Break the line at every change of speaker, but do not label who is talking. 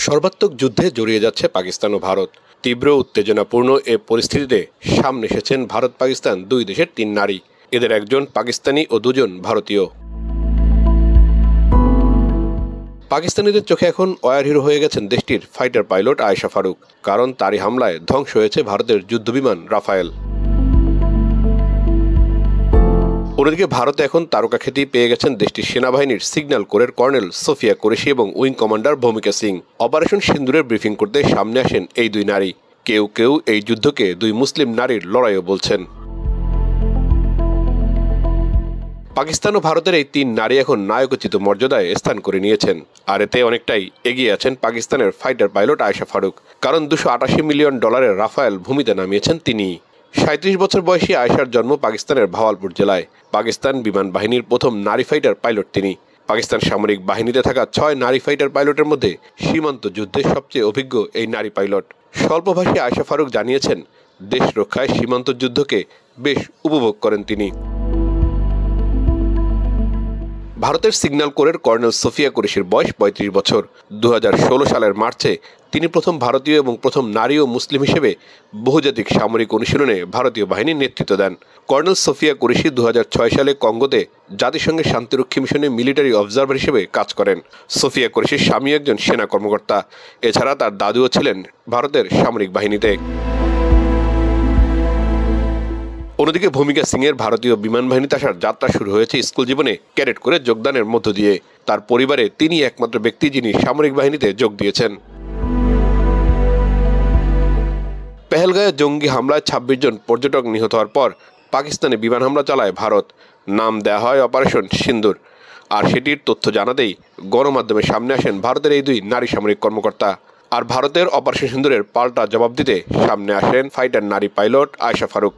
সর্বাত্মক যুদ্ধে জড়িয়ে যাচ্ছে পাকিস্তান ও ভারত। তীব্র উত্তেজনাপূর্ণ এ পরিস্থিতিতে সামনে এসেছেন ভারত পাকিস্তান দুই দেশের তিন নারী। এদের একজন পাকিস্তানি ও দুজন ভারতীয়। পাকিস্তানিদের চোখে এখন ওয়ার হিরো হয়ে গেছেন দেশটির ফাইটার পাইলট আয়েশা ফারুক, কারণ তারই হামলায় ধ্বংস হয়েছে ভারতের যুদ্ধবিমান রাফায়েল। অন্যদিকে ভারতে এখন তারকা খ্যাতি পেয়ে গেছেন দেশটির সেনাবাহিনীর সিগন্যাল কোরের কর্নেল সোফিয়া কুরেশি এবং উইং কমান্ডার ভূমিকা সিং। অপারেশন সিন্দুরের ব্রিফিং করতে সামনে আসেন এই দুই নারী। কেউ কেউ এই যুদ্ধকে দুই মুসলিম নারীর লড়াইও বলছেন। পাকিস্তান ও ভারতের এই তিন নারী এখন নায়কোচিত মর্যাদায় স্থান করে নিয়েছেন, আর এতে অনেকটাই এগিয়ে আছেন পাকিস্তানের ফাইটার পাইলট আয়েশা ফারুক, কারণ $288 মিলিয়ন রাফায়েল ভূমিতে নামিয়েছেন তিনি। 37 বছর বয়সী আয়েশার জন্ম পাকিস্তানের ভাওয়ালপুর জেলায়। পাকিস্তান বিমান বাহিনীর প্রথম নারী ফাইটার পাইলট তিনি। পাকিস্তান সামরিক বাহিনীতে থাকা 6 নারী ফাইটার পাইলটের মধ্যে সীমান্ত যুদ্ধে সবচেয়ে অভিজ্ঞ এই নারী পাইলট। স্বল্পভাষী আয়েশা ফারুক জানিয়েছেন, দেশ রক্ষায় সীমান্ত যুদ্ধকে বেশ উপভোগ করেন তিনি। ভারতের সিগন্যাল কোরের কর্নেল সোফিয়া কুরেশির বয়স 35 বছর। 2016 সালের মার্চে তিনি প্রথম ভারতীয় এবং প্রথম নারী ও মুসলিম হিসেবে বহুজাতিক সামরিক অনুশীলনে ভারতীয় বাহিনীর নেতৃত্ব দেন। কর্নেল সোফিয়া কুরেশি 2006 সালে কঙ্গোতে জাতিসংঘের শান্তিরক্ষী মিশনে মিলিটারি অবজারভার হিসেবে কাজ করেন। সোফিয়া কুরেশির স্বামী একজন সেনা কর্মকর্তা। এছাড়া তার দাদুও ছিলেন ভারতের সামরিক বাহিনীতে। অন্যদিকে ভূমিকা সিংয়ের ভারতীয় বিমান বাহিনীতে আসার যাত্রা শুরু হয়েছে স্কুল জীবনে ক্যাডেট করে যোগদানের মধ্য দিয়ে। তার পরিবারে তিনি একমাত্র ব্যক্তি যিনি সামরিক বাহিনীতে যোগ দিয়েছেন। পেহেলগাঁয়ে জঙ্গি হামলায় 26 জন পর্যটক নিহত হওয়ার পর পাকিস্তানে বিমান হামলা চালায় ভারত। নাম দেয়া হয় অপারেশন সিন্দুর। আর সেটির তথ্য জানাতেই গণমাধ্যমের সামনে আসেন ভারতের এই দুই নারী সামরিক কর্মকর্তা। আর ভারতের অপারেশন সিন্দুরের পাল্টা জবাব দিতে সামনে আসেন ফাইটার নারী পাইলট আয়েশা ফারুক।